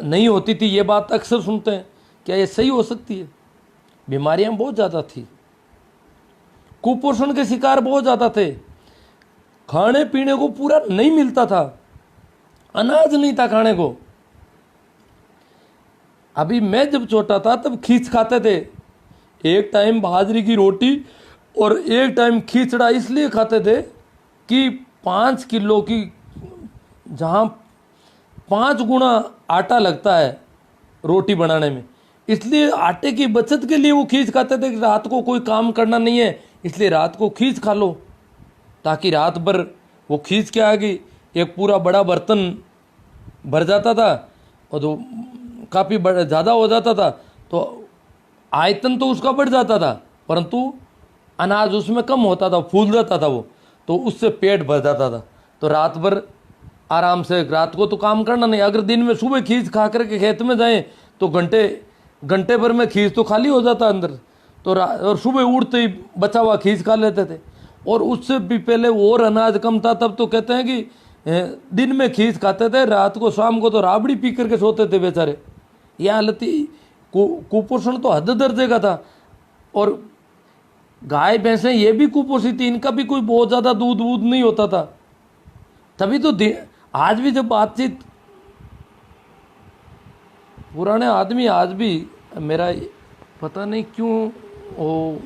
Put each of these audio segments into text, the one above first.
नहीं होती थी, ये बात अक्सर सुनते हैं। क्या ये सही हो सकती है? बीमारियां बहुत ज़्यादा थी, कुपोषण के शिकार बहुत ज़्यादा थे, खाने पीने को पूरा नहीं मिलता था, अनाज नहीं था खाने को। अभी मैं जब छोटा था तब खींच खाते थे, एक टाइम बाजरी की रोटी और एक टाइम खिचड़ा इसलिए खाते थे कि 5 किलो की, जहाँ 5 गुना आटा लगता है रोटी बनाने में, इसलिए आटे की बचत के लिए वो खींच खाते थे कि रात को कोई काम करना नहीं है, इसलिए रात को खींच खा लो, ताकि रात भर वो खींच के आ गई, एक पूरा बड़ा बर्तन भर जाता था और तो काफ़ी ज़्यादा हो जाता था, तो आयतन तो उसका बढ़ जाता था, परंतु अनाज उसमें कम होता था, फूल जाता था वो, तो उससे पेट भर जाता था। तो रात भर आराम से, रात को तो काम करना नहीं, अगर दिन में सुबह खींच खा करके खेत में जाएं तो घंटे भर में खींच तो खाली हो जाता अंदर, तो और सुबह उठते ही बचा हुआ खींच खा लेते थे। और उससे भी पहले और अनाज कम था, तब तो कहते हैं कि दिन में खींच खाते थे, रात को शाम को तो राबड़ी पी करके सोते थे बेचारे। यह हालत थी। कुपोषण तो हद दर्जे का था। और गाय भैंसें ये भी कुपोषित थी, इनका भी कोई बहुत ज़्यादा दूध वूध नहीं होता था। तभी तो आज भी जब बातचीत, पुराने आदमी आज भी, मेरा पता नहीं क्यों वो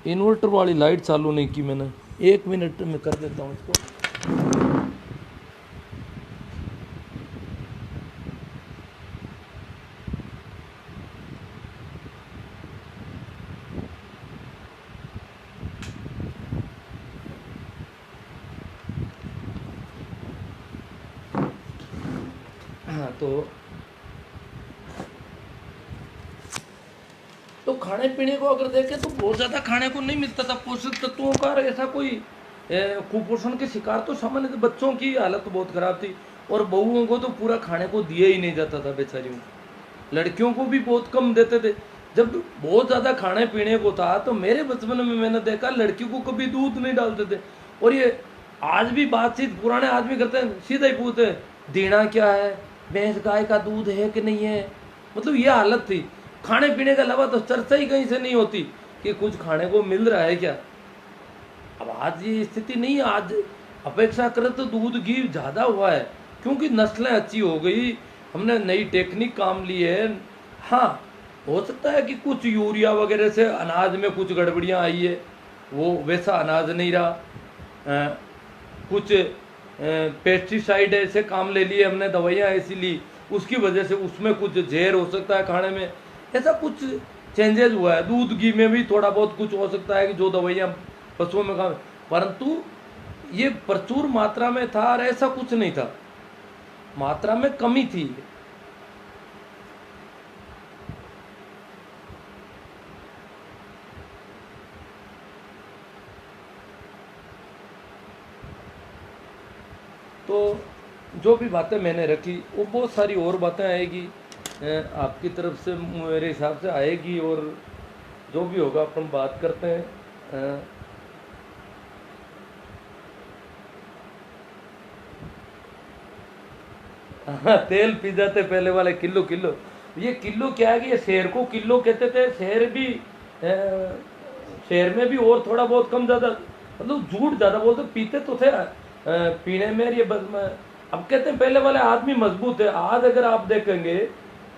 इन्वर्टर वाली लाइट चालू नहीं की मैंने, 1 मिनट में कर देता हूँ इसको। हाँ, तो खाने पीने को अगर देखें तो बहुत ज़्यादा खाने को नहीं मिलता था पोषक तत्वों का। ऐसा कोई कुपोषण के शिकार तो सामान्य थे। बच्चों की हालत बहुत खराब थी, और बहुओं को तो पूरा खाने को दिया ही नहीं जाता था बेचारियों को। लड़कियों को भी बहुत कम देते थे। जब बहुत ज़्यादा खाने पीने को था तो मेरे बचपन में मैंने देखा लड़की को कभी दूध नहीं डालते थे। और ये आज भी बातचीत पुराने आदमी करते हैं, सीधा ही पूछते हैं देना क्या है, भैंस गाय का दूध है कि नहीं है। मतलब ये हालत थी। खाने पीने के अलावा तो चर्चा ही कहीं से नहीं होती कि कुछ खाने को मिल रहा है क्या। अब आज ये स्थिति नहीं है। आज अपेक्षाकृत तो दूध घी ज़्यादा हुआ है, क्योंकि नस्लें अच्छी हो गई, हमने नई टेक्निक काम ली है। हाँ, हो सकता है कि कुछ यूरिया वगैरह से अनाज में कुछ गड़बड़ियाँ आई है, वो वैसा अनाज नहीं रहा। कुछ पेस्टिसाइड ऐसे काम ले लिए हमने, दवाइयाँ ऐसी ली, उसकी वजह से उसमें कुछ जहर हो सकता है खाने में, ऐसा कुछ चेंजेस हुआ है। दूध घी में भी थोड़ा बहुत कुछ हो सकता है कि जो दवाइयाँ पशुओं में काम, परंतु ये प्रचुर मात्रा में था और ऐसा कुछ नहीं था, मात्रा में कमी थी। तो जो भी बातें मैंने रखी वो बहुत सारी और बातें आएगी आपकी तरफ से, मेरे हिसाब से आएगी, और जो भी होगा अपन बात करते हैं। हाँ, तेल पी जाते पहले वाले किलो किलो। ये किलो क्या है कि ये शहर को किलो कहते थे। शहर भी शहर में भी और थोड़ा बहुत कम ज़्यादा, मतलब झूठ ज़्यादा बोलते, पीते तो थे पीने में ये बस में। अब कहते हैं पहले वाले आदमी मजबूत है। आज अगर आप देखेंगे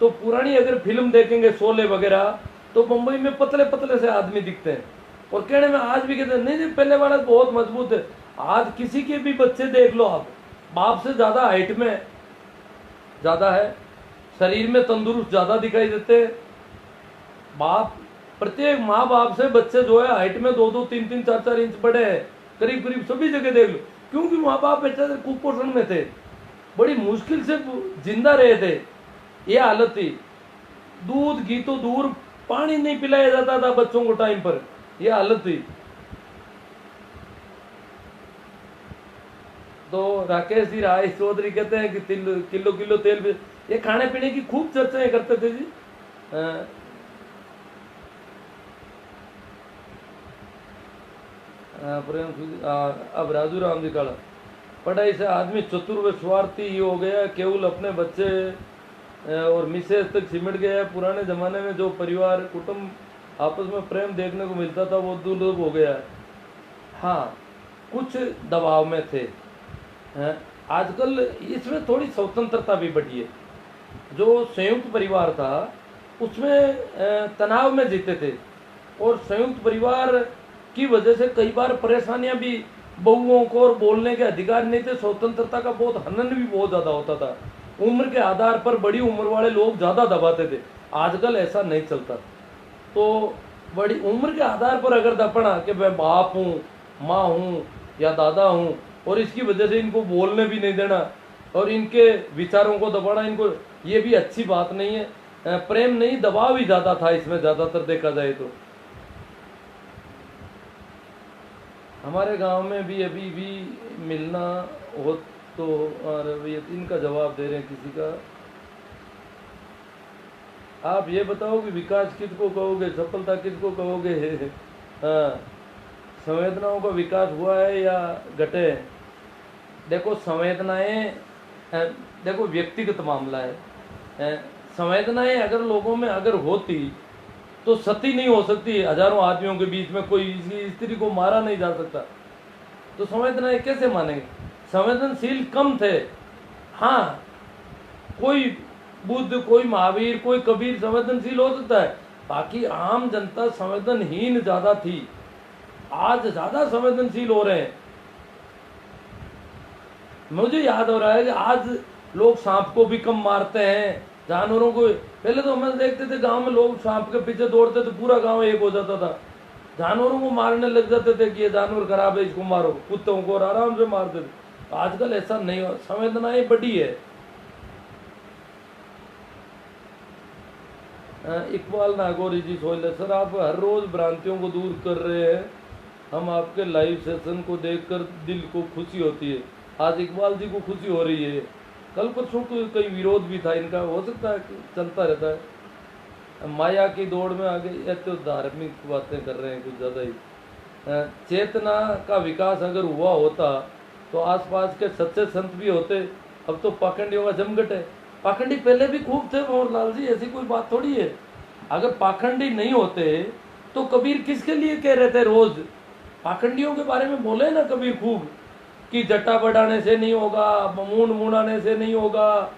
तो पुरानी अगर फिल्म देखेंगे शोले वगैरह, तो मुंबई में पतले पतले से आदमी दिखते हैं, और कहने में आज भी कहते हैं नहीं नहीं पहले वाला बहुत मजबूत है। आज किसी के भी बच्चे देख लो आप, बाप से ज़्यादा हाइट में ज़्यादा है, शरीर में तंदुरुस्त ज़्यादा दिखाई देते हैं। बाप, प्रत्येक माँ बाप से बच्चे जो है हाइट में 2-2, 3-3, 4-4 इंच बड़े हैं, करीब करीब सभी जगह देख लो। क्योंकि माँ बाप बेचारे कुपोषण में थे, बड़ी मुश्किल से जिंदा रहे थे, ये हालत थी। दूध घी तो दूर, पानी नहीं पिलाया जाता था बच्चों को टाइम पर, ये हालत थी। तो राकेश जी राय चौधरी कहते हैं कि किलो किलो तेल भी, ये खाने पीने की खूब चर्चाएं करते थे जी। अब राजू राम जी काला, पढ़ाई से आदमी चतुर व स्वार्थी ही हो गया, केवल अपने बच्चे और मिसेज तक सिमट गया है। पुराने ज़माने में जो परिवार कुटुंब आपस में प्रेम देखने को मिलता था वो दुर्लभ हो गया है। हाँ, कुछ दबाव में थे। आजकल इसमें थोड़ी स्वतंत्रता भी बढ़ी है। जो संयुक्त परिवार था उसमें तनाव में जीते थे, और संयुक्त परिवार की वजह से कई बार परेशानियां भी बहुओं को, और बोलने के अधिकार नहीं थे, स्वतंत्रता का बहुत हनन भी बहुत ज़्यादा होता था। उम्र के आधार पर बड़ी उम्र वाले लोग ज़्यादा दबाते थे। आजकल ऐसा नहीं चलता। तो बड़ी उम्र के आधार पर अगर दपना कि मैं बाप हूँ, माँ हूँ या दादा हूँ, और इसकी वजह से इनको बोलने भी नहीं देना और इनके विचारों को दबाना, इनको, ये भी अच्छी बात नहीं है। प्रेम नहीं, दबाव ही ज़्यादा था इसमें, ज़्यादातर देखा जाए तो। हमारे गांव में भी अभी भी मिलना हो तो, और ये इनका जवाब दे रहे हैं किसी का। आप ये बताओ कि विकास किसको कहोगे, सफलता किसको कहोगे? हाँ, संवेदनाओं का विकास हुआ है या घटे? देखो संवेदनाएं, देखो व्यक्तिगत मामला है। संवेदनाएं अगर लोगों में अगर होती तो सती नहीं हो सकती। हजारों आदमियों के बीच में कोई स्त्री को मारा नहीं जा सकता, तो संवेदनाएं कैसे मानेंगे? संवेदनशील कम थे। हाँ, कोई बुद्ध, कोई महावीर, कोई कबीर संवेदनशील हो सकता है, बाकी आम जनता संवेदनहीन ज्यादा थी। आज ज्यादा संवेदनशील हो रहे हैं। मुझे याद हो रहा है कि आज लोग सांप को भी कम मारते हैं, जानवरों को। पहले तो हम देखते थे गांव में लोग सांप के पीछे दौड़ते तो पूरा गांव एक हो जाता था। जानवरों को मारने लग जाते थे कि ये जानवर खराब है, इसको मारो, कुत्तों को, और आराम से मारते थे। आजकल ऐसा नहीं हो, संवेदनाएं बढ़ी है। इकबाल नागौरी जी सोहेल, सर आप हर रोज भ्रांतियों को दूर कर रहे हैं, हम आपके लाइव सेशन को देखकर दिल को खुशी होती है। आज इकबाल जी को खुशी हो रही है। कल परसों तो कई विरोध भी था इनका, हो सकता है कि चलता रहता है। माया की दौड़ में आगे, या तो धार्मिक बातें कर रहे हैं कुछ ज़्यादा ही। चेतना का विकास अगर हुआ होता तो आसपास के सच्चे संत भी होते। अब तो पाखंडियों का जमघट है। पाखंडी पहले भी खूब थे मोहन लाल जी, ऐसी कोई बात थोड़ी है। अगर पाखंडी नहीं होते तो कबीर किसके लिए कह रहे थे रोज? पाखंडियों के बारे में बोले ना कबीर खूब, कि जटा बढ़ाने से नहीं होगा, मूंड मुड़ाने से नहीं होगा,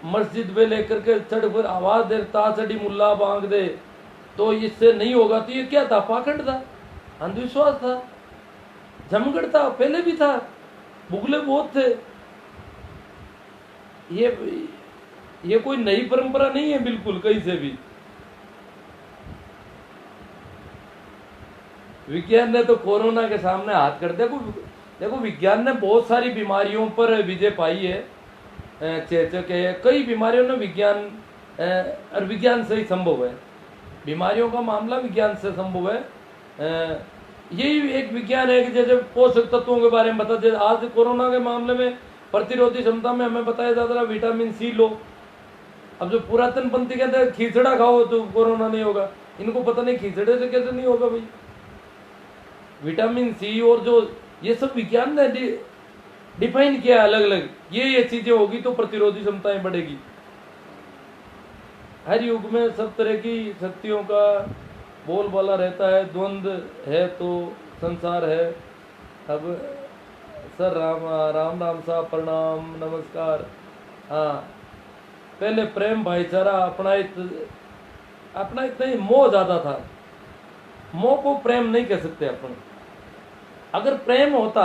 मस्जिद में लेकर के चढ़ पर आवाज दे, ताचड़ी मुल्ला बांग दे, तो इससे नहीं होगा। तो ये क्या था? पाखंड था, अंधविश्वास था, जमगढ़ था, पहले भी था, भुगले बहुत थे। ये कोई नई परंपरा नहीं है बिल्कुल, कहीं से भी। विज्ञान ने तो कोरोना के सामने हाथ कर, देखो विज्ञान ने बहुत सारी बीमारियों पर विजय पाई है। चेचक है, कई बीमारियों ने विज्ञान, और विज्ञान से ही संभव है। बीमारियों का मामला विज्ञान से संभव है। यही एक विज्ञान है कि जैसे पोषक तत्वों के बारे में बता, जैसे आज कोरोना के मामले में प्रतिरोधी क्षमता में हमें बताया जाता है विटामिन सी लो। अब जो पुरातन पंथी कहते हैं खिचड़ा खाओ तो कोरोना नहीं होगा, इनको पता नहीं खिचड़े से कैसे नहीं होगा भाई। विटामिन सी और जो ये सब विज्ञान ने डिफाइन किया अलग अलग, ये चीजें होगी तो प्रतिरोधी क्षमताएं बढ़ेगी। हर युग में सब तरह की शक्तियों का बोलबाला रहता है, द्वंद्व है तो संसार है। अब सर राम राम राम साहब प्रणाम नमस्कार। हाँ, पहले प्रेम भाईचारा अपनाइत नहीं, मोह ज्यादा था। मोह को प्रेम नहीं कह सकते अपन। अगर प्रेम होता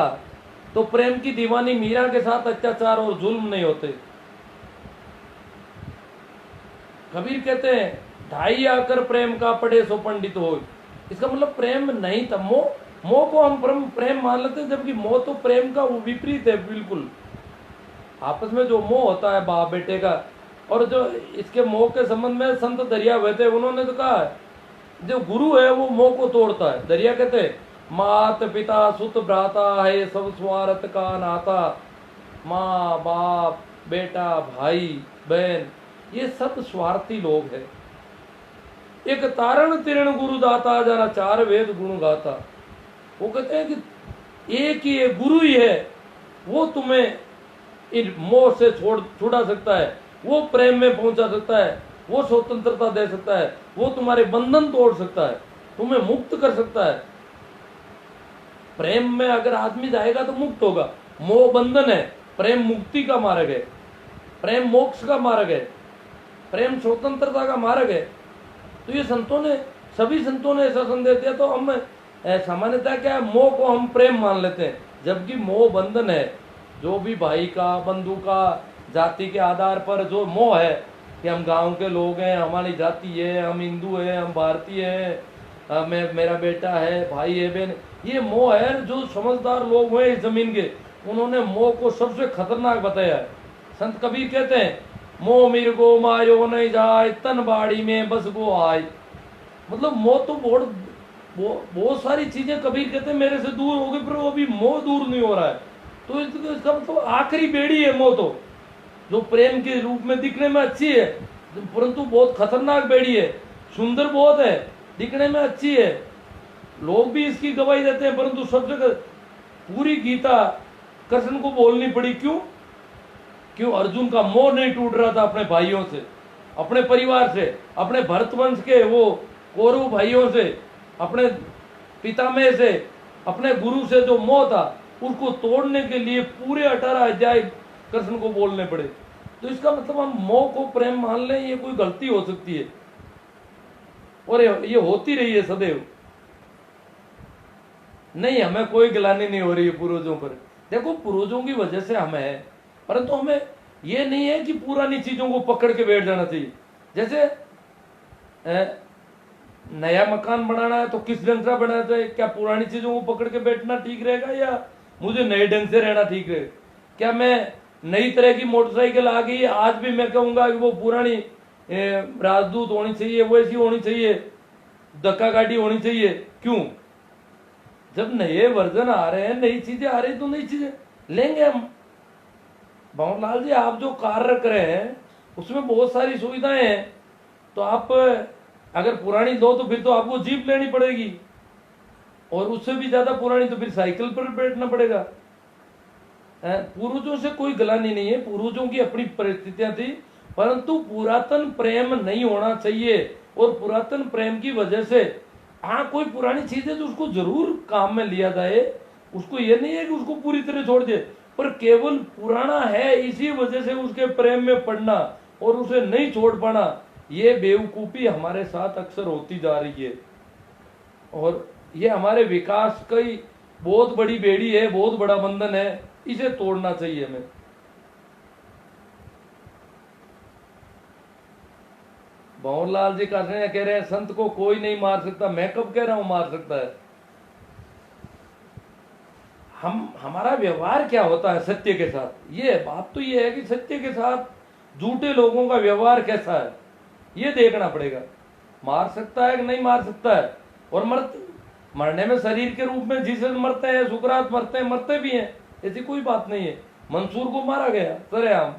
तो प्रेम की दीवानी मीरा के साथ अत्याचार और जुल्म नहीं होते। कबीर कहते हैं ढाई आकर प्रेम का पढ़े सो पंडित हो। इसका मतलब प्रेम नहीं था, मोह को हम प्रेम मान लेते हैं, जबकि मोह तो प्रेम का विपरीत है बिल्कुल। आपस में जो मोह होता है बाप बेटे का, और जो इसके मोह के संबंध में संत दरिया हुए थे, उन्होंने तो कहा जो गुरु है वो मोह को तोड़ता है। दरिया कहते हैं मात पिता सुत भ्राता है सब स्वार्थ का नाता। माँ बाप बेटा भाई बहन ये सब स्वार्थी लोग हैं। एक तारण तिरण गुरु दाता जाना चार वेद गुण गाता। वो कहते हैं कि एक ही है, गुरु ही है, वो तुम्हें इन मोह से छुड़ा सकता है। वो प्रेम में पहुंचा सकता है, वो स्वतंत्रता दे सकता है, वो तुम्हारे बंधन तोड़ सकता है, तुम्हें मुक्त कर सकता है। प्रेम में अगर आदमी जाएगा तो मुक्त होगा। मोह बंधन है, प्रेम मुक्ति का मार्ग है, प्रेम मोक्ष का मार्ग है, प्रेम स्वतंत्रता का मार्ग है। तो ये संतों ने, सभी संतों ने ऐसा संदेश दिया। तो हम सामान्यतः क्या है, मोह को हम प्रेम मान लेते हैं, जबकि मोह बंधन है। जो भी भाई का, बंधु का, जाति के आधार पर जो मोह है कि हम गांव के लोग हैं, हमारी जाति है, हम हिंदू हैं, हम भारतीय हैं, मैं, मेरा बेटा है, भाई है, बहन, ये मोह है। जो समझदार लोग हुए इस जमीन के, उन्होंने मोह को सबसे खतरनाक बताया है। संत कबीर कहते हैं, मोह मिर्गो मायो नहीं जाए, तन बाड़ी में बस गो आए। मतलब मोह तो बहुत सारी चीजें कबीर कहते हैं मेरे से दूर हो गई, पर वो अभी मोह दूर नहीं हो रहा है। तो इसका मतलब आखिरी बेड़ी है मोह, तो जो प्रेम के रूप में दिखने में अच्छी है, परंतु बहुत खतरनाक बेड़ी है। सुंदर बहुत है, दिखने में अच्छी है, लोग भी इसकी गवाही देते हैं, परंतु सब जगह पूरी गीता कृष्ण को बोलनी पड़ी। क्यों अर्जुन का मोह नहीं टूट रहा था अपने भाइयों से, अपने परिवार से, अपने भरत वंश के वो कौरव भाइयों से, अपने पितामह से, अपने गुरु से जो मोह था, उसको तोड़ने के लिए पूरे 18 अध्याय कृष्ण को बोलने पड़े। तो इसका मतलब हम मोह को प्रेम मान लें, ये कोई गलती हो सकती है, और ये होती रही है सदैव। नहीं, हमें कोई गिलानी नहीं हो रही है पूर्वजों पर। देखो, पूर्वजों की वजह से हम है, परंतु हमें ये नहीं है कि पुरानी चीजों को पकड़ के बैठ जाना चाहिए। जैसे नया मकान बनाना है तो किस ढंग से बनाना चाहिए? क्या पुरानी चीजों को पकड़ के बैठना ठीक रहेगा, या मुझे नए ढंग से रहना ठीक रहेगा? क्या मैं नई तरह की मोटरसाइकिल आ गई, आज भी मैं कहूंगा कि वो पुरानी राजदूत होनी चाहिए, वैसी होनी चाहिए, धक्का गाड़ी होनी चाहिए? क्यों? जब नए वर्जन आ रहे हैं, नई चीजें आ रही, तो नई चीजें लेंगे हम। भंवरलाल जी, आप जो कार्य रख रहे हैं उसमें बहुत सारी सुविधाएं हैं, तो आप अगर पुरानी लो तो फिर तो आपको जीप लेनी पड़ेगी, और उससे भी ज्यादा पुरानी तो फिर साइकिल पर बैठना पड़ेगा। पूर्वजों से कोई गलानी नहीं है, पूर्वजों की अपनी परिस्थितियां थी, परंतु पुरातन प्रेम नहीं होना चाहिए। और पुरातन प्रेम की वजह से, हाँ, कोई पुरानी चीज है तो उसको जरूर काम में लिया जाए, उसको ये नहीं है कि उसको पूरी तरह छोड़ दे, पर केवल पुराना है इसी वजह से उसके प्रेम में पड़ना और उसे नहीं छोड़ पाना, ये बेवकूफी हमारे साथ अक्सर होती जा रही है। और ये हमारे विकास की बहुत बड़ी बेड़ी है, बहुत बड़ा बंधन है, इसे तोड़ना चाहिए हमें। भंवरलाल जी कह रहे हैं संत को कोई नहीं मार सकता। मैं कब कह रहा हूं मार सकता है? हमारा व्यवहार क्या होता है सत्य के साथ, ये बात तो ये है कि सत्य के साथ झूठे लोगों का व्यवहार कैसा है, ये देखना पड़ेगा। मार सकता है कि नहीं मार सकता है? और मरने में शरीर के रूप में जीसस मरते हैं, सुकरात मरते हैं, मरते भी हैं, ऐसी कोई बात नहीं है। मंसूर को मारा गया सरेआम।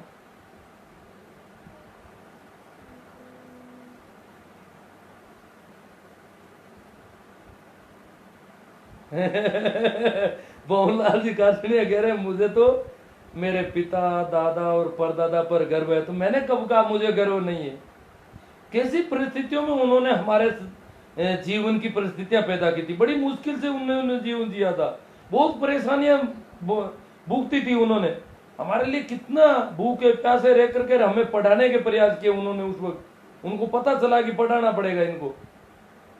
भंवरलाल जी कासड़िया कह रहे मुझे तो मेरे पिता, दादा और परदादा पर गर्व है। तो मैंने कब कहा मुझे गर्व नहीं है? कैसी परिस्थितियों में उन्होंने हमारे जीवन की परिस्थितियां पैदा की थी, बड़ी मुश्किल से उन्होंने जीवन जिया था, बहुत परेशानियां भुगती थी उन्होंने। हमारे लिए कितना भूखे प्यासे रह करके हमें पढ़ाने के प्रयास किए उन्होंने। उस वक्त उनको पता चला कि पढ़ाना पड़ेगा इनको,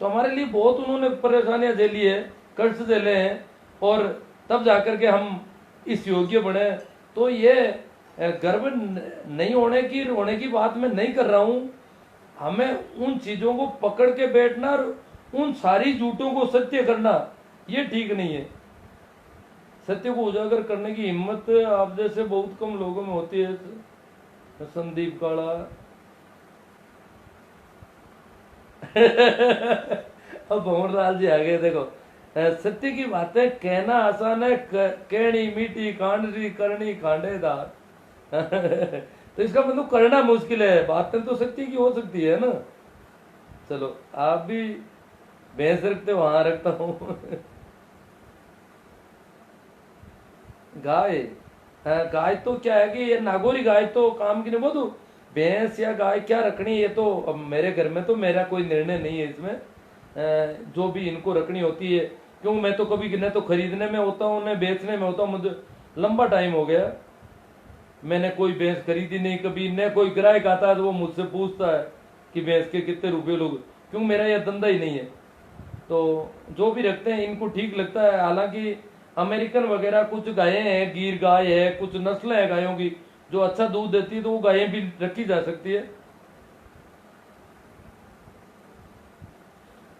तो हमारे लिए बहुत उन्होंने परेशानियां झेली है, कष्ट झेले हैं, और तब जाकर के हम इस योग्य बने। तो ये गर्व नहीं होने की बात मैं नहीं कर रहा हूं। हमें उन चीजों को पकड़ के बैठना और उन सारी झूठों को सत्य करना, ये ठीक नहीं है। सत्य को उजागर करने की हिम्मत आप जैसे बहुत कम लोगों में होती है। संदीप काला अब भंवरलाल जी आ गए। देखो, सत्य की बातें कहना आसान है, कहनी मीठी, कांडरी करनी खांडेदार। तो इसका मतलब करना मुश्किल है। बातें तो सत्य की हो सकती है ना। चलो, आप भी भैंस रखते वहां रखता हूं। गाय, गाय तो क्या है कि ये नागौरी गाय तो काम की नहीं, वो तो भैंस या गाय क्या रखनी, ये तो अब मेरे घर में तो मेरा कोई निर्णय नहीं है इसमें। जो भी इनको रखनी होती है, क्यों मैं तो कभी न तो खरीदने में होता हूँ न बेचने में होता हूँ। मुझे लंबा टाइम हो गया, मैंने कोई भैंस खरीदी नहीं कभी। न कोई ग्राहक आता है तो वो मुझसे पूछता है कि भैंस के कितने रुपए लोग, क्यों मेरा यह धंधा ही नहीं है। तो जो भी रखते हैं इनको ठीक लगता है। हालांकि अमेरिकन वगैरह कुछ गायें हैं, गिर गाय है, कुछ नस्लें हैं गायों की जो अच्छा दूध देती है, तो वो गायें भी रखी जा सकती है।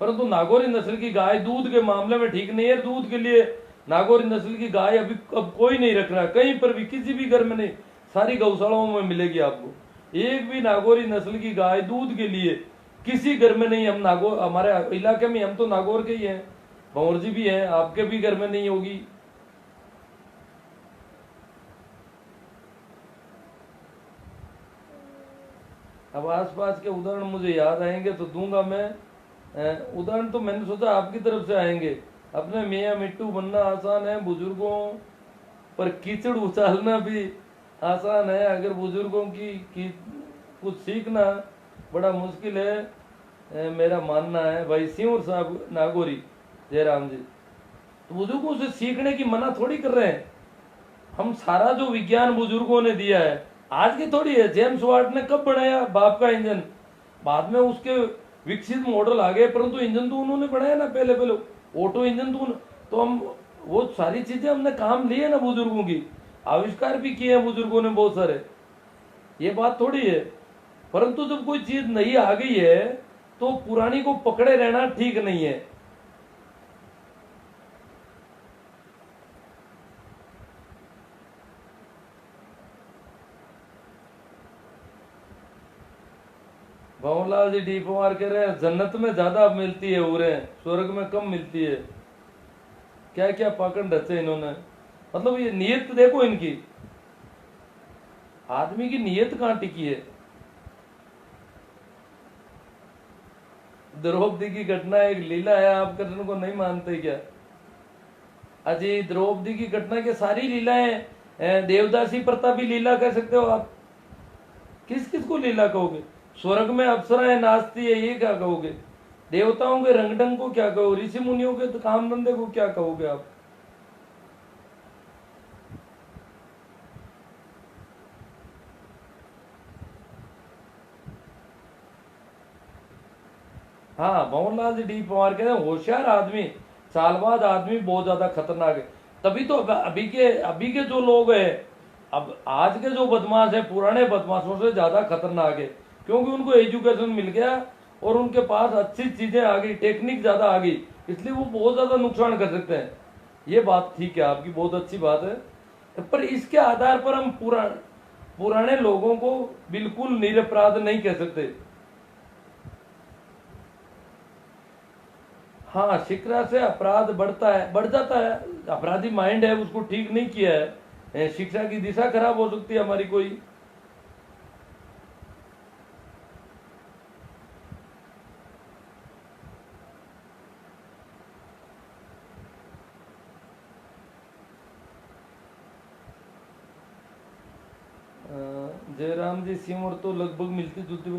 परंतु नागौरी नस्ल की गाय दूध के मामले में ठीक नहीं है। दूध के लिए नागौरी नस्ल की गाय अभी अब कोई नहीं रख रहा, कहीं पर भी किसी भी घर में नहीं। सारी गौशालाओं में मिलेगी आपको, एक भी नागौरी नस्ल की गाय दूध के लिए किसी घर में नहीं। हम नागौर, हमारे इलाके में हम तो नागौर के ही हैं, भंवर जी भी हैं, आपके भी घर में नहीं होगी। अब आसपास के उदाहरण मुझे याद आएंगे तो दूंगा मैं। उदाहरण तो मैंने सोचा आपकी तरफ से आएंगे। अपने मियाँ मिट्टू बनना आसान है, बुजुर्गों पर कीचड़ उछालना भी आसान है। अगर बुजुर्गों की कुछ सीखना बड़ा मुश्किल है, मेरा मानना है। भाई सिंवर साहब नागौरी जयराम जी, तो बुजुर्गों से सीखने की मना थोड़ी कर रहे हैं हम। सारा जो विज्ञान बुजुर्गों ने दिया है आज की थोड़ी है। जेम्स वाट ने कब बनाया बाप का इंजन, बाद में उसके विकसित मॉडल आ गए, परंतु इंजन तो उन्होंने बनाया ना पहले पहले, ऑटो इंजन तो हम वो सारी चीजें हमने काम लिए ना, बुजुर्गों की आविष्कार भी किए हैं बुजुर्गों ने बहुत सारे। ये बात थोड़ी है। परंतु जब कोई चीज नई आ गई है तो पुरानी को पकड़े रहना ठीक नहीं है। भवनलाल जी डी पवार कह रहे हैं जन्नत में ज्यादा मिलती है उरे, स्वर्ग में कम मिलती है। क्या क्या पाखंड रचे इन्होंने। मतलब ये नीयत देखो इनकी, आदमी की नीयत कहां टिकी है। द्रौपदी की घटना एक लीला है, आप कृष्ण को नहीं मानते क्या? अजय द्रौपदी की घटना के सारी लीलाएं, देवदासी प्रथा भी लीला कह सकते हो आप। किस किस को लीला कहोगे? स्वर्ग में अप्सराएं नाचती है ये क्या कहोगे? देवताओं के रंगढंग को क्या कहोगे? ऋषि मुनियों के तो काम धंधे को क्या कहोगे आप? हाँ, भंवरलाल जी डी पवार कहते हैं होशियार आदमी, चालबाज आदमी बहुत ज्यादा खतरनाक है। तभी तो अभी के जो लोग हैं, अब आज के जो बदमाश है पुराने बदमाशों से ज्यादा खतरनाक है, क्योंकि उनको एजुकेशन मिल गया और उनके पास अच्छी चीजें आ गई, टेक्निक ज्यादा आ गई, इसलिए वो बहुत ज्यादा नुकसान कर सकते हैं। ये बात ठीक है आपकी, बहुत अच्छी बात है। पर इसके आधार पर हम पुराने लोगों को बिल्कुल निरपराध नहीं कह सकते। हाँ, शिक्षा से अपराध बढ़ता है, बढ़ जाता है। अपराधी माइंड है, उसको ठीक नहीं किया है, शिक्षा की दिशा खराब हो सकती है हमारी कोई। जयराम जी सिमर तो लगभग मिलती जुलती।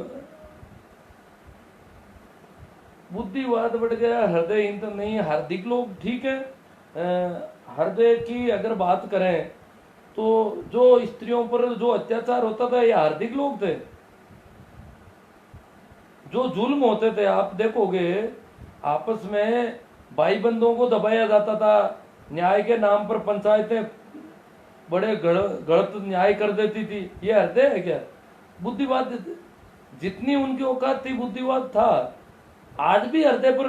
बुद्धिवाद बढ़ गया, हृदयहीन तो नहीं। हार्दिक लोग ठीक है। हृदय की अगर बात करें तो जो स्त्रियों पर जो अत्याचार होता था ये हार्दिक लोग थे। जो जुल्म होते थे आप देखोगे, आपस में भाई बंधुओं को दबाया जाता था, न्याय के नाम पर पंचायतें बड़े गलत न्याय कर देती थी। ये हृदय है क्या? बुद्धिवाद जितनी उनकी औकात थी बुद्धिवाद था। आज भी हृदय पर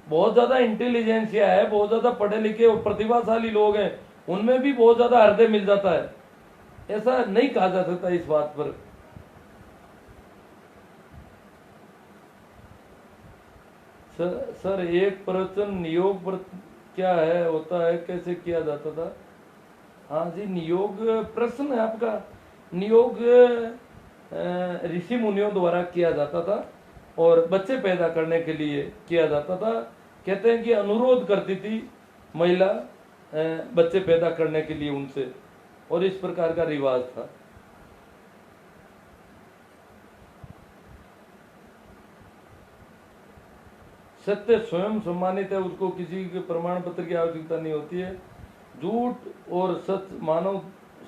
बहुत ज्यादा इंटेलिजेंसिया है, बहुत ज्यादा पढ़े लिखे और प्रतिभाशाली लोग हैं, उनमें भी बहुत ज्यादा हृदय मिल जाता है। ऐसा नहीं कहा जा सकता इस बात पर। सर एक प्रवचन नियोग पर क्या है होता है, कैसे किया जाता था? हाँ जी, नियोग प्रश्न है आपका। नियोग ऋषि मुनियों द्वारा किया जाता था और बच्चे पैदा करने के लिए किया जाता था। कहते हैं कि अनुरोध करती थी महिला बच्चे पैदा करने के लिए उनसे, और इस प्रकार का रिवाज था। सत्य स्वयं सम्मानित है, उसको किसी के प्रमाण पत्र की आवश्यकता नहीं होती है। झूठ और सच मानव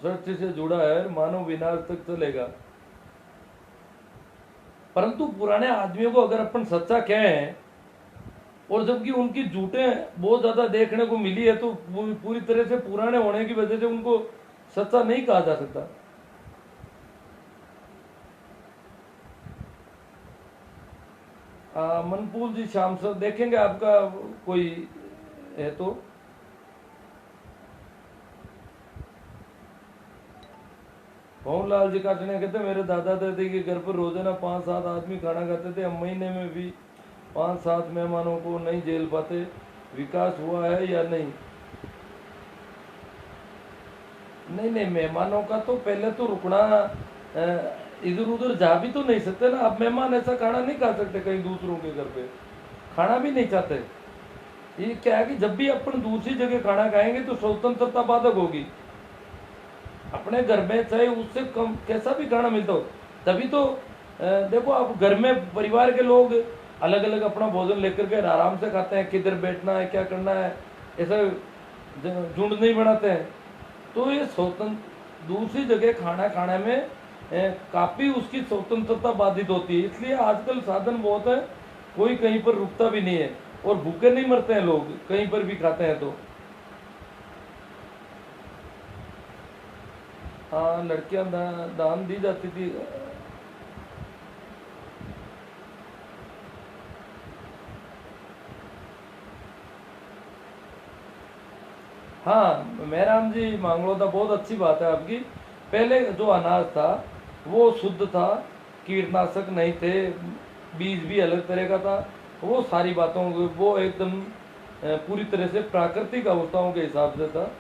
सत्य से जुड़ा है, मानव विनाश तक चलेगा। परंतु पुराने आदमियों को अगर अपन सच्चा कहें और जबकि उनकी झूठें बहुत ज्यादा देखने को मिली है, तो पूरी तरह से पुराने होने की वजह से उनको सच्चा नहीं कहा जा सकता। मनपूल जी शाम सर देखेंगे, आपका कोई है तो। भवनलाल जी काटने कहते मेरे दादा दादी के घर पर रोजाना 5-7 आदमी खाना खाते थे, हम महीने में भी 5-7 मेहमानों को नहीं झेल पाते, विकास हुआ है या नहीं? नहीं, मेहमानों का तो पहले तो रुकना, इधर उधर जा भी तो नहीं सकते ना। आप मेहमान ऐसा खाना नहीं खा सकते कहीं दूसरों के घर पे, खाना भी नहीं चाहते। ये क्या है कि जब भी अपन दूसरी जगह खाना खाएंगे तो स्वतंत्रता बाधक होगी। अपने घर में चाहे उससे कम कैसा भी खाना मिलता हो, तभी तो देखो आप घर में परिवार के लोग अलग अलग अपना भोजन लेकर के आराम से खाते हैं, किधर बैठना है क्या करना है ऐसा झुंड नहीं बनाते हैं। तो ये स्वतंत्र दूसरी जगह खाना खाने में काफी उसकी स्वतंत्रता बाधित होती है। इसलिए आजकल साधन बहुत है, कोई कहीं पर रुकता भी नहीं है और भूखे नहीं मरते हैं लोग कहीं पर भी खाते हैं तो। हाँ, लड़कियां दान दी जाती थी। हाँ मेहराम जी मांगलोदा, बहुत अच्छी बात है आपकी। पहले जो अनाज था वो शुद्ध था, कीटनाशक नहीं थे, बीज भी अलग तरह का था, वो सारी बातों वो एकदम पूरी तरह से प्राकृतिक अवस्थाओं के हिसाब से था।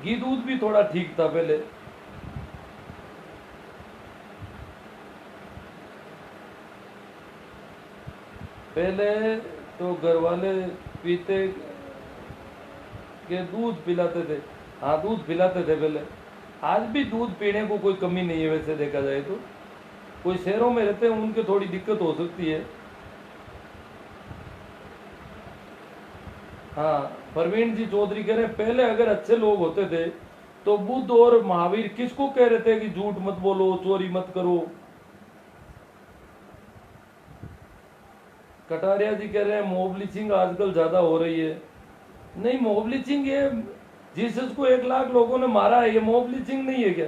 घी दूध भी थोड़ा ठीक था पहले। पहले तो घर वाले पीते के दूध पिलाते थे। हाँ दूध पिलाते थे पहले, आज भी दूध पीने को कोई कमी नहीं है वैसे देखा जाए तो। कोई शहरों में रहते हैं उनके थोड़ी दिक्कत हो सकती है। हाँ प्रवीण जी चौधरी कह रहे हैं पहले अगर अच्छे लोग होते थे तो बुद्ध और महावीर किसको कह रहे थे कि झूठ मत बोलो, चोरी मत करो। कटारिया जी कह रहे हैं मॉब लिचिंग आजकल ज्यादा हो रही है। नहीं मॉब लिचिंग ये जीसस को 1 लाख लोगों ने मारा है, ये मॉब लिचिंग नहीं है क्या?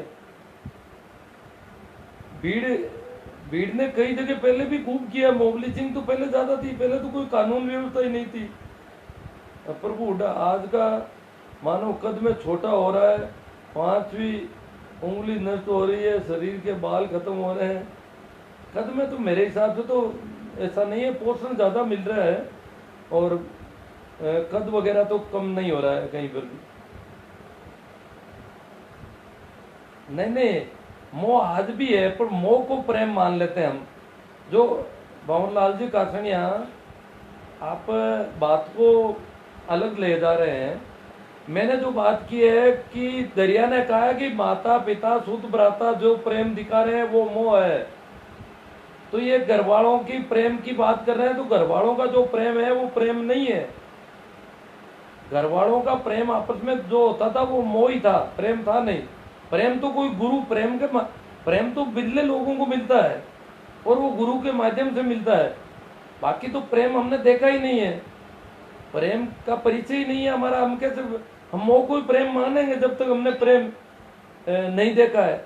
भीड़ ने कई जगह पहले भी खूब किया, मॉब लिचिंग तो पहले ज्यादा थी, पहले तो कोई कानून व्यवस्था ही नहीं थी। प्रभु आज का मानव कद में छोटा हो रहा है, 5वीं उंगली नष्ट हो रही है, शरीर के बाल खत्म हो रहे हैं। कद में तो मेरे हिसाब से तो ऐसा नहीं है, पोषण ज्यादा मिल रहा है और कद वगैरह तो कम नहीं हो रहा है कहीं पर भी। नहीं मोह आज भी है, पर मोह को प्रेम मान लेते हैं हम। जो भवनलाल जी कासनिया, आप बात को अलग ले जा रहे हैं। मैंने जो बात की है कि दरिया ने कहा है कि माता पिता शुद्ध भ्राता जो प्रेम दिखा रहे हैं वो मोह है। तो ये घर वालों की प्रेम की बात कर रहे हैं, तो घर वालों का जो प्रेम है वो प्रेम नहीं है। घर वालों का प्रेम आपस में जो होता था वो मोह ही था, प्रेम था नहीं। प्रेम तो कोई गुरु प्रेम तो बिरले लोगों को मिलता है और वो गुरु के माध्यम से मिलता है। बाकी तो प्रेम हमने देखा ही नहीं है, प्रेम का परिचय ही नहीं है हमारा। हम कैसे हम मोह को ही प्रेम मानेंगे जब तक हमने प्रेम नहीं देखा है।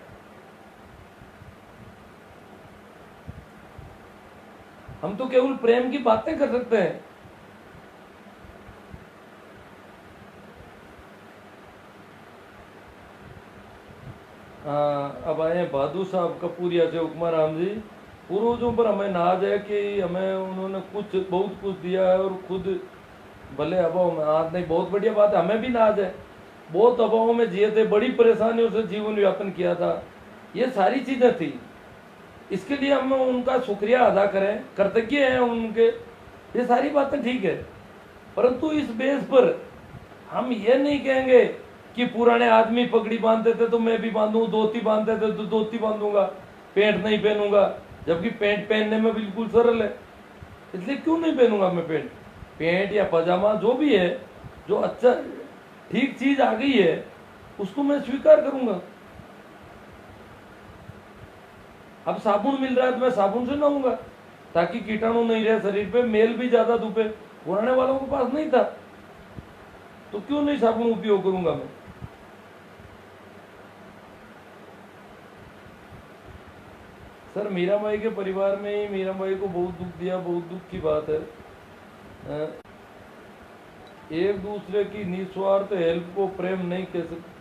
हम तो केवल प्रेम की बातें कर सकते हैं। अब आए बहादुर साहब कपूरिया से, उपमा राम जी। पूर्वजों पर हमें नाज है कि हमें उन्होंने बहुत कुछ दिया है और खुद भले अभाव में। आज नहीं, बहुत बढ़िया बात है, हमें भी नाज है। बहुत अभावों में जिए थे, बड़ी परेशानियों से जीवन यापन किया था, ये सारी चीजें थी। इसके लिए हम उनका शुक्रिया अदा करें, कृतज्ञ हैं उनके, ये सारी बातें ठीक है। परंतु इस बेस पर हम ये नहीं कहेंगे कि पुराने आदमी पगड़ी बांधते थे तो मैं भी बांधूं, धोती बांधते थे तो धोती बांधूंगा, पैंट नहीं पहनूंगा, जबकि पैंट पहनने में बिल्कुल सरल है। इसलिए क्यों नहीं पहनूंगा मैं पैंट? पैंट या पजामा जो भी है, जो अच्छा ठीक चीज आ गई है उसको मैं स्वीकार करूंगा। अब साबुन मिल रहा है तो मैं साबुन से नहाऊंगा ताकि कीटाणु नहीं रहे शरीर पे, मेल भी ज्यादा धुपे। पुराने वालों के पास नहीं था तो क्यों नहीं साबुन उपयोग करूंगा मैं? सर मीराबाई के परिवार में ही मीराबाई को बहुत दुख दिया, बहुत दुख की बात है। एक दूसरे की निस्वार्थ हेल्प को प्रेम नहीं कह सकते।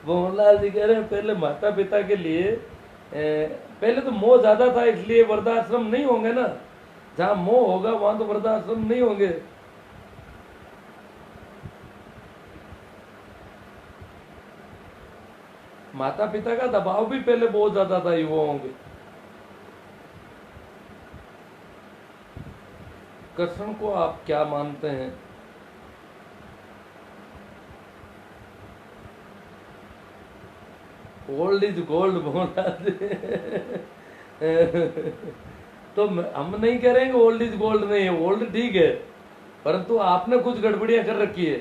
मोहनलाल जी कह रहे हैं पहले माता पिता के लिए पहले तो मोह ज्यादा था इसलिए वृद्धाश्रम नहीं होंगे ना। जहां मोह होगा वहां तो वृद्धाश्रम नहीं होंगे। माता पिता का दबाव भी पहले बहुत ज्यादा था युवाओं के। कृष्ण को आप क्या मानते हैं? ओल्ड इज गोल्ड बोला तो हम नहीं कह रहे हैं कि ओल्ड इज गोल्ड नहीं है, ओल्ड ठीक है, परंतु आपने कुछ गड़बड़ियां कर रखी है।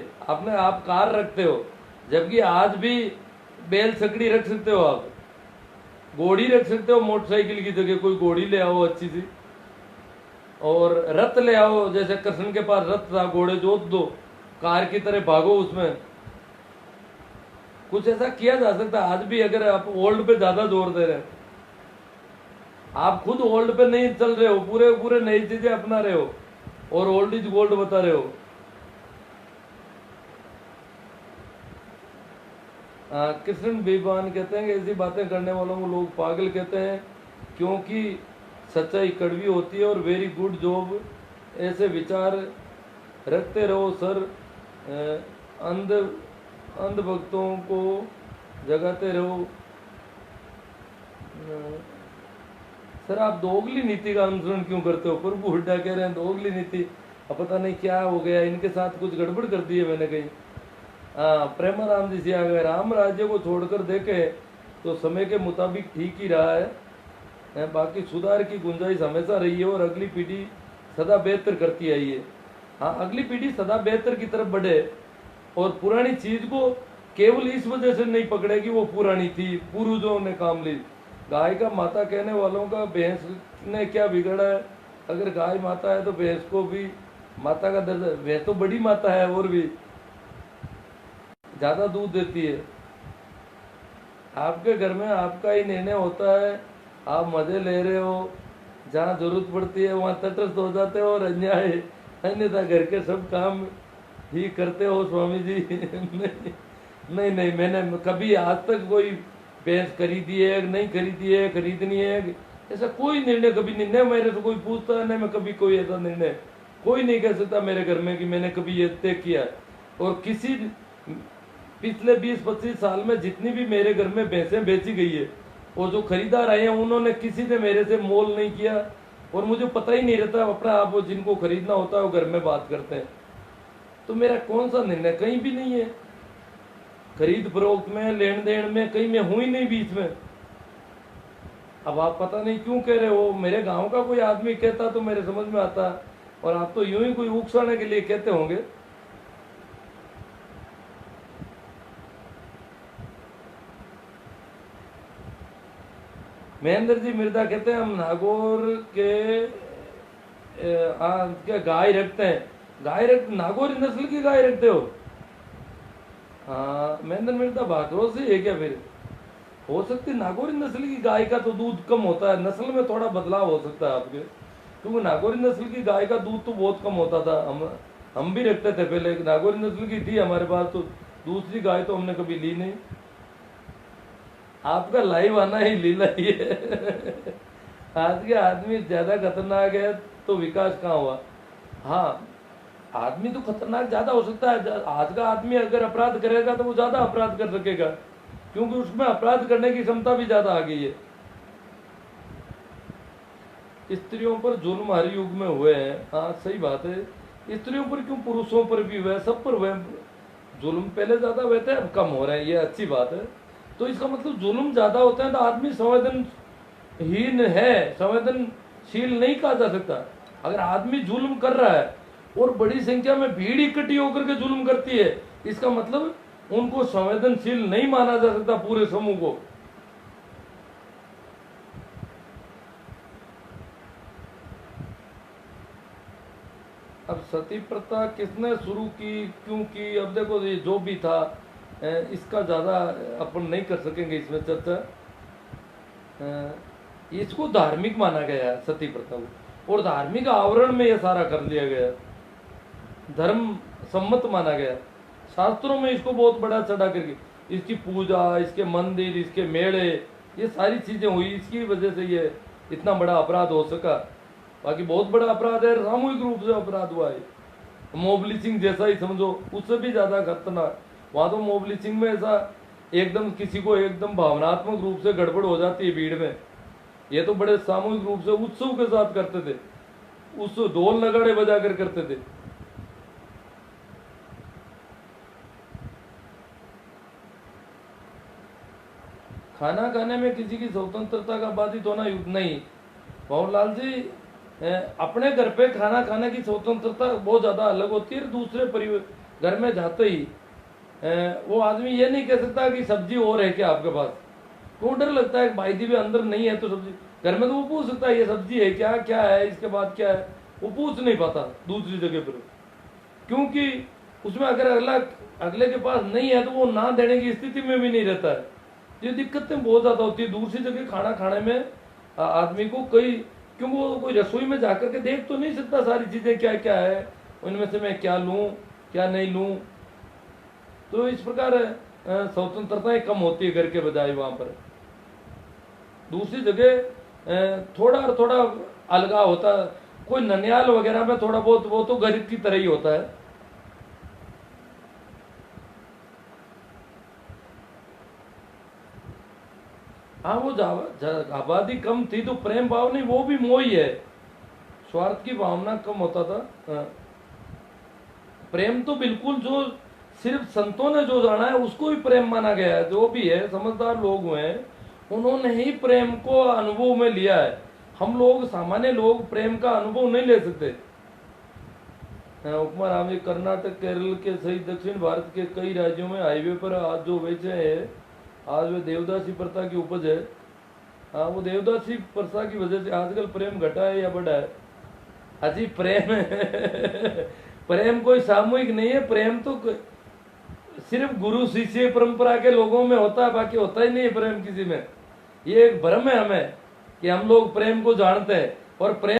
आप कार रखते हो जबकि आज भी बैल छकड़ी रख सकते हो, आप घोड़ी रख सकते हो मोटरसाइकिल की जगह, कोई घोड़ी ले आओ अच्छी सी, और रथ ले आओ, जैसे कृष्ण के पास रथ था, घोड़े जोत दो, कार की तरह भागो उसमें। कुछ ऐसा किया जा सकता है आज भी, अगर आप ओल्ड पे ज्यादा जोर दे रहे हैं। आप खुद ओल्ड पे नहीं चल रहे हो, पूरे पूरे नई चीजें अपना रहे हो और ओल्ड इज गोल्ड बता रहे हो। कृष्ण बेईमान कहते हैं कि ऐसी बातें करने वालों को लोग पागल कहते हैं क्योंकि सच्चाई कड़वी होती है। और वेरी गुड जॉब, ऐसे विचार रखते रहो सर। अंध भक्तों को जगाते रहो। सर आप दोगली नीति का अनुसरण क्यों करते हो? प्रभु हुड्डा कह रहे हैं दोगली नीति। अब पता नहीं क्या हो गया, इनके साथ कुछ गड़बड़ कर दी है मैंने कहीं। हाँ, प्रेमाराम जी से आ गए। राम राज्य को छोड़कर देखे तो समय के मुताबिक ठीक ही रहा है, बाकी सुधार की गुंजाइश हमेशा रही है और अगली पीढ़ी सदा बेहतर करती आई है। हाँ, अगली पीढ़ी सदा बेहतर की तरफ बढ़े और पुरानी चीज को केवल इस वजह से नहीं पकड़े कि वो पुरानी थी, पूर्वजों ने काम ली। गाय का माता कहने वालों का भैंस ने क्या बिगड़ा है? अगर गाय माता है तो भैंस को भी माता का दर्जा, भैंस तो बड़ी माता है और भी ज्यादा दूध देती है। आपके घर में आपका ही निर्णय होता है, आप मजे ले रहे हो, जहाँ जरूरत पड़ती है वहाँ तटस्थ हो जाते हो और अन्यथा घर के सब काम ही करते हो स्वामी जी। नहीं नहीं, मैंने कभी आज तक कोई भैंस खरीदी है नहीं खरीदी है, खरीदनी है, ऐसा कोई निर्णय कभी नहीं। न मेरे से कोई पूछता है, न मैं कभी कोई ऐसा निर्णय, कोई नहीं कह सकता मेरे घर में कि मैंने कभी ये तय किया। और किसी पिछले 20-25 साल में जितनी भी मेरे घर में भैंसें बेची गई है और जो खरीदार आए हैं उन्होंने किसी ने मेरे से मोल नहीं किया और मुझे पता ही नहीं रहता अपना आप, वो जिनको खरीदना होता है वो घर में बात करते हैं। तो मेरा कौन सा निर्णय कहीं भी नहीं है, खरीद फरोख्त में, लेन देन में कहीं मैं हूं ही नहीं बीच में। अब आप पता नहीं क्यों कह रहे हो, मेरे गांव का कोई आदमी कहता तो मेरे समझ में आता, और आप तो यूं ही कोई उकसाने के लिए कहते होंगे। महेंद्र जी मिर्जा कहते हैं हम नागौर के क्या गाय रखते हैं? गाय नागौरी नस्ल की गाय रखते हो? हाँ, महेंद्र मिर्जा भागरो से है क्या? फिर हो सकती नागौरी नस्ल की गाय का तो दूध कम होता है, नस्ल में थोड़ा बदलाव हो सकता है आपके, क्योंकि नागौरी नस्ल की गाय का दूध तो बहुत कम होता था। हम भी रखते थे पहले, नागौरी नस्ल की थी हमारे पास, तो दूसरी गाय तो हमने कभी ली नहीं। आपका लाइव आना ही लीला ही है। आज के आदमी ज्यादा खतरनाक है तो विकास कहाँ हुआ? हाँ, आदमी तो खतरनाक ज्यादा हो सकता है। आज का आदमी अगर अपराध करेगा तो वो ज्यादा अपराध कर सकेगा, क्योंकि उसमें अपराध करने की क्षमता भी ज्यादा आ गई है। स्त्रियों पर जुल्म हर युग में हुए हैं। हाँ सही बात है, स्त्रियों पर क्यों, पुरुषों पर भी हुए, सब पर हुए। जुल्म पहले ज्यादा हुए थे, अब कम हो रहे हैं, ये अच्छी बात है। तो इसका मतलब जुल्म ज्यादा होते हैं तो आदमी संवेदनहीन है, संवेदनशील नहीं कहा जा सकता। अगर आदमी जुल्म कर रहा है और बड़ी संख्या में भीड़ इकट्ठी होकर के जुल्म करती है, इसका मतलब उनको संवेदनशील नहीं माना जा सकता पूरे समूह को। अब सती प्रथा किसने शुरू की, क्यों की, अब देखो ये जो भी था इसका ज़्यादा अपन नहीं कर सकेंगे इसमें चर्चा। इसको धार्मिक माना गया है सती प्रथा को, और धार्मिक आवरण में ये सारा कर लिया गया, धर्म सम्मत माना गया। शास्त्रों में इसको बहुत बड़ा चढ़ा करके इसकी पूजा, इसके मंदिर, इसके मेले, ये सारी चीज़ें हुई, इसकी वजह से ये इतना बड़ा अपराध हो सका। बाकी बहुत बड़ा अपराध है, सामूहिक रूप से अपराध हुआ है, मॉब लिंचिंग जैसा ही समझो, उससे भी ज्यादा खतरनाक। वहां तो मॉब लिंचिंग में ऐसा एकदम किसी को एकदम भावनात्मक रूप से गड़बड़ हो जाती है भीड़ में, ये तो बड़े सामूहिक रूप से उत्सव के साथ करते थे, उस ढोल नगाड़े बजा कर करते थे। खाना खाने में किसी की स्वतंत्रता का बाधित होना युद्ध नहीं। भवरलाल जी, अपने घर पे खाना खाने की स्वतंत्रता बहुत ज़्यादा अलग होती है, दूसरे परिवार घर में जाते ही वो आदमी ये नहीं कह सकता कि सब्जी और है क्या आपके पास, क्यों डर लगता है भाई दी भी अंदर नहीं है तो सब्जी, घर में तो वो पूछ सकता है ये सब्जी है क्या, क्या है, इसके बाद क्या है, वो पूछ नहीं पाता दूसरी जगह पर, क्योंकि उसमें अगर अगले के पास नहीं है तो वो ना देने की स्थिति में भी नहीं रहता है। ये दिक्कतें बहुत ज़्यादा होती है दूसरी जगह खाना खाने में आदमी को, क्योंकि वो कोई रसोई में जाकर के देख तो नहीं सकता सारी चीज़ें क्या क्या है, उनमें से मैं क्या लूँ क्या नहीं लूँ। तो इस प्रकार स्वतंत्रताएं कम होती है घर के बजाय वहाँ पर। दूसरी जगह थोड़ा अलगाव होता है, कोई ननियाल वगैरह में थोड़ा बहुत वो तो घर की तरह ही होता है। हाँ, वो आबादी कम थी तो प्रेम भाव नहीं, वो भी मोह ही है, स्वार्थ की भावना कम होता था। प्रेम तो बिल्कुल जो सिर्फ संतों ने जो जाना है उसको ही प्रेम माना गया है, जो भी है समझदार लोग हुए हैं उन्होंने ही प्रेम को अनुभव में लिया है। हम लोग सामान्य लोग प्रेम का अनुभव नहीं ले सकते। उपमा राम, कर्नाटक केरल के सहित दक्षिण भारत के कई राज्यों में हाईवे पर आज जो बेचे है, आज वे देवदासी प्रथा की उपज है। हाँ, वो देवदासी प्रथा की वजह से आजकल प्रेम घटा है या बढ़ा है? अजी प्रेम प्रेम कोई सामूहिक नहीं है, प्रेम तो सिर्फ गुरु शिष्य परंपरा के लोगों में होता है, बाकी होता ही नहीं है प्रेम किसी में। ये एक भ्रम है हमें कि हम लोग प्रेम को जानते हैं, और प्रेम